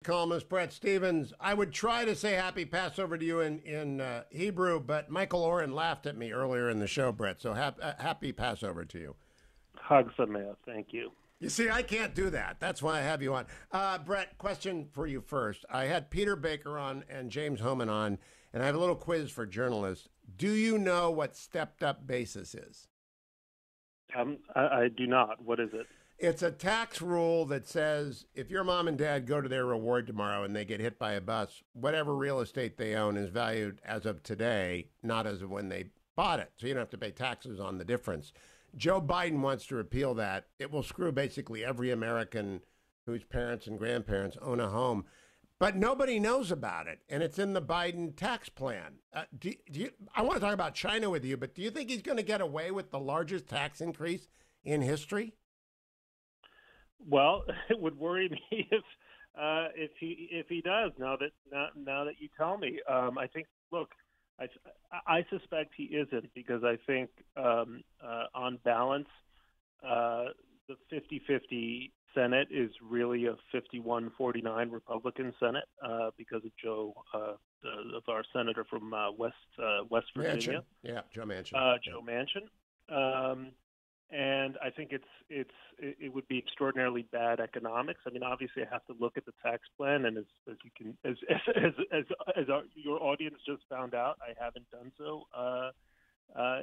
Columnist Bret Stephens. I would try to say happy Passover to you in Hebrew, but Michael Oren laughed at me earlier in the show, Bret. So happy Passover to you. Chag Sameach. Thank you. You see, I can't do that. That's why I have you on. Bret, question for you first. I had Peter Baker on and James Homan on, and I have a little quiz for journalists. Do you know what stepped up basis is? I do not. What is it? It's a tax rule that says if your mom and dad go to their reward tomorrow and they get hit by a bus, whatever real estate they own is valued as of today, not as of when they bought it. So you don't have to pay taxes on the difference. Joe Biden wants to repeal that. It will screw basically every American whose parents and grandparents own a home. But nobody knows about it, and it's in the Biden tax plan. I want to talk about China with you, but do you think he's going to get away with the largest tax increase in history? Well, it would worry me if he does. Now that you tell me, I think. Look, I suspect he isn't because I think on balance, the 50-50 Senate is really a 51-49 Republican Senate because of of our senator from West Virginia. Yeah, Joe Manchin. Joe Manchin. And I think it would be extraordinarily bad economics. I mean, obviously, I have to look at the tax plan, and as your audience just found out, I haven't done so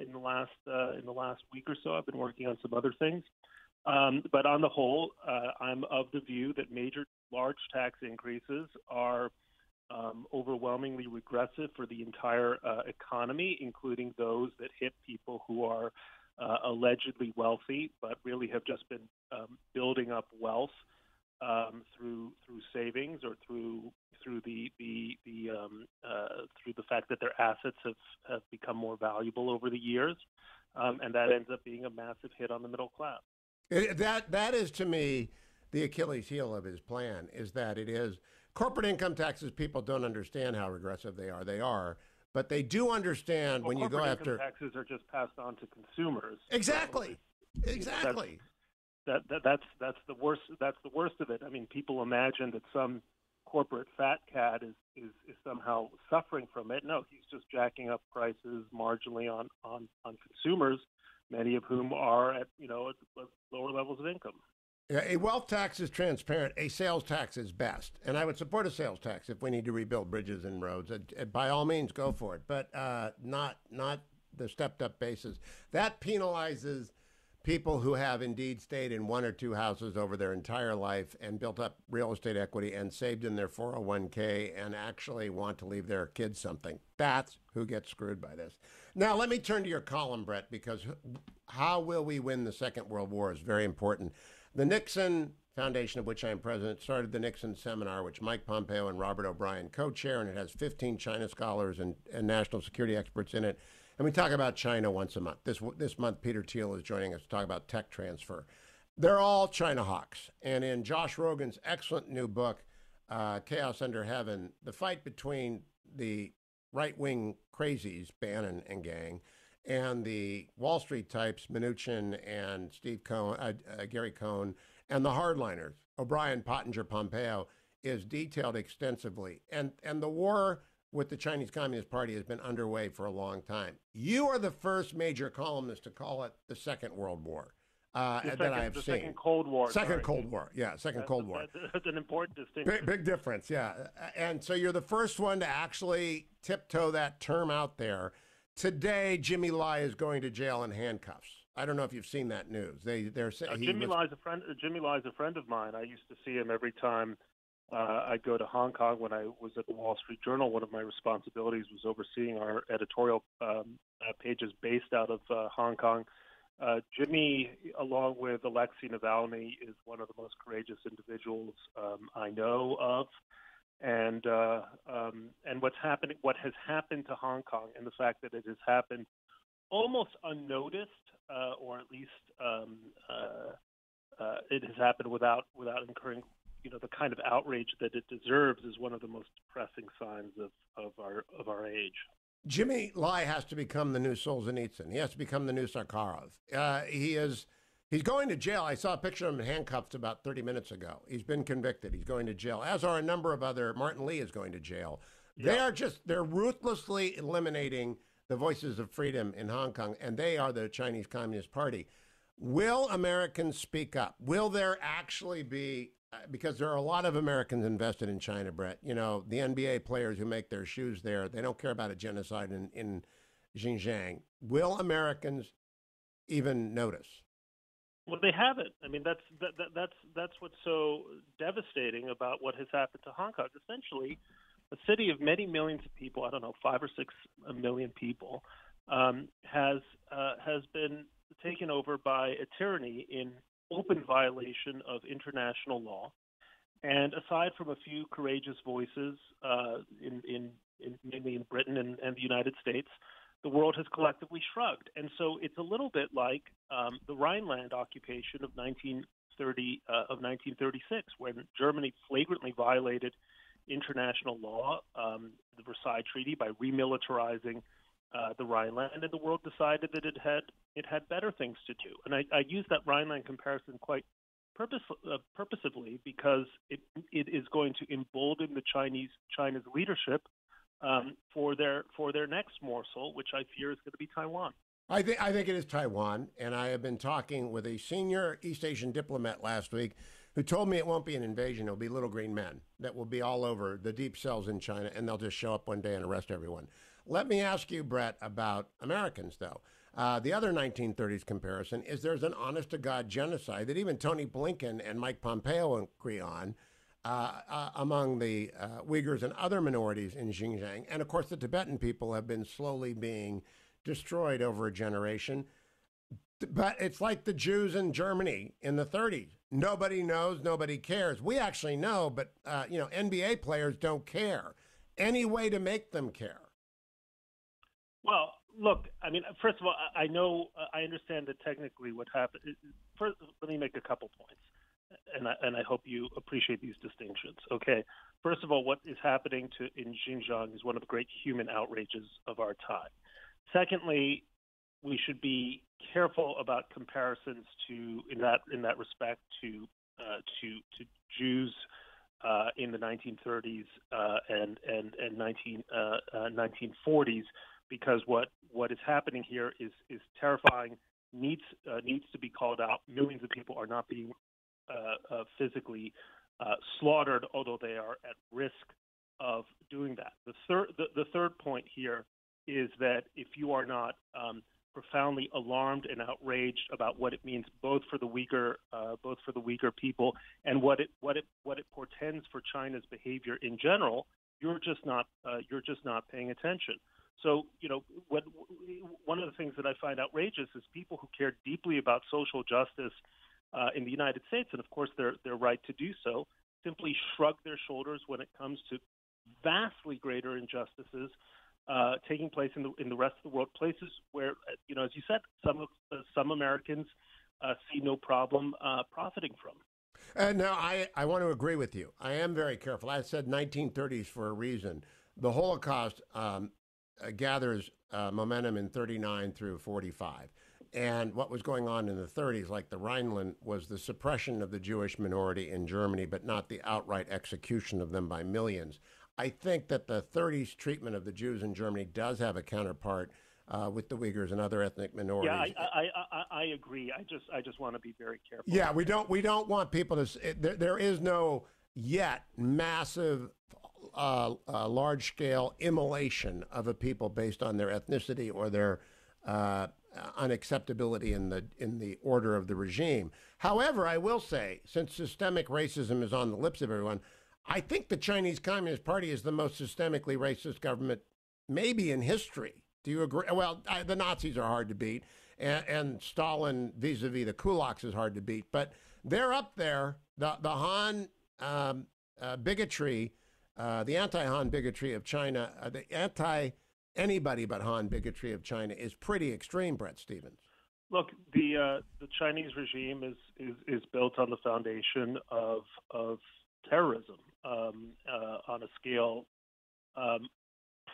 in the last week or so. I've been working on some other things, but on the whole, I'm of the view that large tax increases are overwhelmingly regressive for the entire economy, including those that hit people who are allegedly wealthy, but really have just been building up wealth through savings or through the fact that their assets have become more valuable over the years, and that ends up being a massive hit on the middle class. That is to me the Achilles heel of his plan. Is that it is corporate income taxes. People don't understand how regressive they are. They are. But they do understand when you go after taxes are just passed on to consumers. Exactly, so exactly. That's the worst. That's the worst of it. I mean, people imagine that some corporate fat cat is somehow suffering from it. No, he's just jacking up prices marginally on consumers, many of whom are at lower levels of income. Yeah, a wealth tax is transparent. A sales tax is best. And I would support a sales tax if we need to rebuild bridges and roads. By all means, go for it. But not the stepped-up basis. That penalizes people who have indeed stayed in one or two houses over their entire life and built up real estate equity and saved in their 401k and actually want to leave their kids something. That's who gets screwed by this. Now, let me turn to your column, Bret, because how will we win the Second World War is very important. The Nixon Foundation, of which I am president, started the Nixon Seminar, which Mike Pompeo and Robert O'Brien co-chair, and it has 15 China scholars and national security experts in it. And we talk about China once a month. This month, Peter Thiel is joining us to talk about tech transfer. They're all China hawks. And in Josh Rogan's excellent new book, Chaos Under Heaven, the fight between the right-wing crazies, Bannon and gang, and the Wall Street types, Mnuchin and Gary Cohn, and the hardliners, O'Brien, Pottinger, Pompeo, is detailed extensively. And the war with the Chinese Communist Party has been underway for a long time. You are the first major columnist to call it the Second World War that I have seen. Second Cold War. Second Cold War, yeah, Cold War. That's an important distinction. Big difference, yeah. And so you're the first one to actually tiptoe that term out there. Today, Jimmy Lai is going to jail in handcuffs. I don't know if you've seen that news. They're saying Jimmy Lai is a friend. Jimmy Lai is a friend of mine. I used to see him every time I'd go to Hong Kong when I was at the Wall Street Journal. One of my responsibilities was overseeing our editorial pages based out of Hong Kong. Jimmy, along with Alexei Navalny, is one of the most courageous individuals I know of. And what has happened to Hong Kong, and the fact that it has happened almost unnoticed, or at least it has happened without incurring, the kind of outrage that it deserves, is one of the most depressing signs of our age. Jimmy Lai has to become the new Solzhenitsyn. He has to become the new Sakharov. He is He's going to jail. I saw a picture of him in handcuffs about 30 minutes ago. He's been convicted. He's going to jail, as are a number of other. Martin Lee is going to jail. Yeah. They're ruthlessly eliminating the voices of freedom in Hong Kong, and they are the Chinese Communist Party. Will Americans speak up? Will there actually be, because there are a lot of Americans invested in China, Bret. You know, the NBA players who make their shoes there, they don't care about a genocide in Xinjiang. Will Americans even notice? Well, they haven't. I mean, that's what's so devastating about what has happened to Hong Kong. Essentially, a city of many millions of people, I don't know, 5 or 6 million people, has been taken over by a tyranny in open violation of international law. And aside from a few courageous voices mainly in Britain and the United States, the world has collectively shrugged. And so it's a little bit like the Rhineland occupation of 1936, when Germany flagrantly violated international law, the Versailles Treaty, by remilitarizing the Rhineland, and the world decided that it had better things to do. And I use that Rhineland comparison quite purposively because it is going to embolden the China's leadership for their next morsel, which I fear is going to be Taiwan. I think it is Taiwan, and I have been talking with a senior East Asian diplomat last week who told me it won't be an invasion. It'll be little green men that will be all over the deep cells in China, and they'll just show up one day and arrest everyone. Let me ask you, Bret, about Americans, though. The other 1930s comparison is there's an honest-to-God genocide that even Tony Blinken and Mike Pompeo agree on among the Uyghurs and other minorities in Xinjiang. And, of course, the Tibetan people have been slowly being destroyed over a generation. But it's like the Jews in Germany in the 30s. Nobody knows, nobody cares. We actually know, but, NBA players don't care. Any way to make them care? Well, look, I mean, first of all, I understand that technically what happened. First, let me make a couple points, and I hope you appreciate these distinctions. Okay, first of all, what is happening in Xinjiang is one of the great human outrages of our time. Secondly, we should be careful about comparisons in that respect to Jews in the 1930s and 1940s. Because what is happening here is terrifying, needs to be called out. Millions of people are not being physically slaughtered, although they are at risk of doing that. The third point here is that if you are not profoundly alarmed and outraged about what it means both for the Uyghur people and what it portends for China's behavior in general, you're just not paying attention. So, one of the things that I find outrageous is people who care deeply about social justice in the United States, and of course they're right to do so, simply shrug their shoulders when it comes to vastly greater injustices taking place in the rest of the world, places where, as you said, some Americans see no problem profiting from. No, I want to agree with you. I am very careful. I said 1930s for a reason. The Holocaust gathers momentum in 39 through 45. And what was going on in the 30s, like the Rhineland, was the suppression of the Jewish minority in Germany, but not the outright execution of them by millions. I think that the 30s treatment of the Jews in Germany does have a counterpart with the Uyghurs and other ethnic minorities. Yeah, I agree. I just want to be very careful. Yeah, we don't want people to. There is no yet massive, large-scale immolation of a people based on their ethnicity or their unacceptability in the order of the regime. However, I will say, since systemic racism is on the lips of everyone, I think the Chinese Communist Party is the most systemically racist government maybe in history. Do you agree? Well, the Nazis are hard to beat, and Stalin vis-a-vis the kulaks is hard to beat, but they're up there. The Han bigotry, the anti-Han bigotry of China, the anti-anybody but Han bigotry of China is pretty extreme, Bret Stephens. Look, the Chinese regime is built on the foundation of terrorism on a scale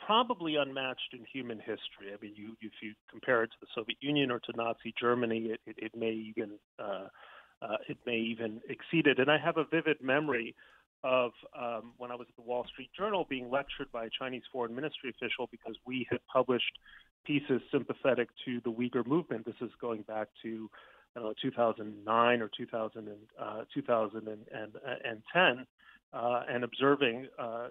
probably unmatched in human history. I mean, if you compare it to the Soviet Union or to Nazi Germany, it may even exceed it. And I have a vivid memory of when I was at the Wall Street Journal being lectured by a Chinese foreign ministry official because we had published pieces sympathetic to the Uyghur movement. This is going back to 2009 or 2010. And observing, I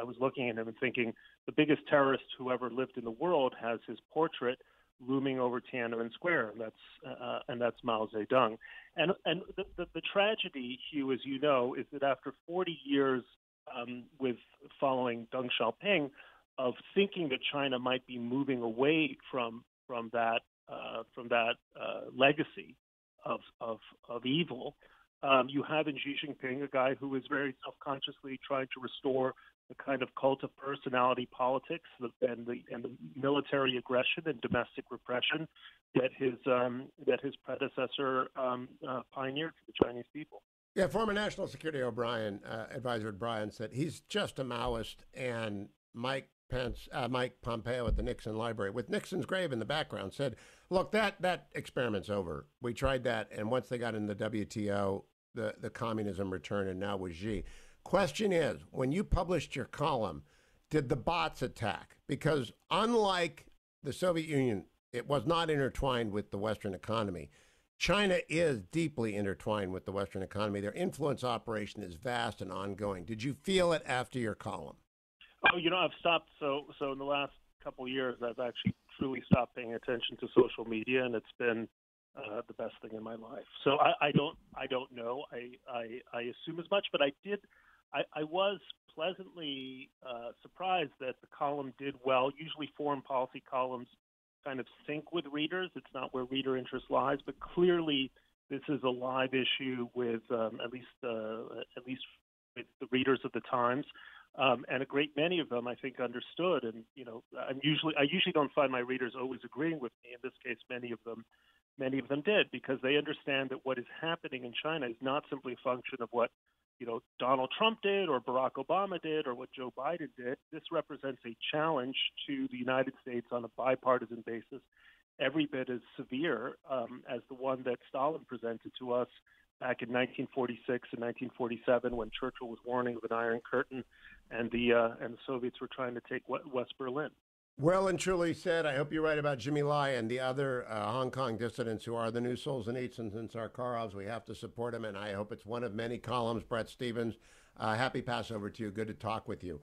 was looking at him and thinking, the biggest terrorist who ever lived in the world has his portrait looming over Tiananmen Square, and that's Mao Zedong. And the tragedy, Hugh, as you know, is that after 40 years with following Deng Xiaoping, of thinking that China might be moving away from that legacy of evil. You have in Xi Jinping a guy who is very self-consciously trying to restore the kind of cult of personality politics and the military aggression and domestic repression that his predecessor pioneered for the Chinese people. Yeah, former National Security Advisor O'Brien said he's just a Maoist, and Mike Pompeo at the Nixon Library, with Nixon's grave in the background, said, look, that experiment's over. We tried that, and once they got in the WTO, the communism returned, and now with Xi. Question is, when you published your column, did the bots attack? Because unlike the Soviet Union, it was not intertwined with the Western economy. China is deeply intertwined with the Western economy. Their influence operation is vast and ongoing. Did you feel it after your column? Oh, I've stopped. So in the last couple of years, I've actually truly stopped paying attention to social media, and it's been the best thing in my life. So I don't know. I assume as much, but I was pleasantly surprised that the column did well. Usually, foreign policy columns kind of sync with readers. It's not where reader interest lies, but clearly this is a live issue with at least with the readers of the Times. And a great many of them, I think, understood. And I usually don't find my readers always agreeing with me. In this case, many of them did, because they understand that what is happening in China is not simply a function of what Donald Trump did or Barack Obama did or what Joe Biden did. This represents a challenge to the United States on a bipartisan basis, every bit as severe as the one that Stalin presented to us back in 1946 and 1947, when Churchill was warning of an Iron Curtain, and the Soviets were trying to take West Berlin. Well and truly said. I hope you're right about Jimmy Lai and the other Hong Kong dissidents who are the new Solzhenitsyns and Sakharovs. We have to support them, and I hope it's one of many columns. Bret Stephens, happy Passover to you. Good to talk with you.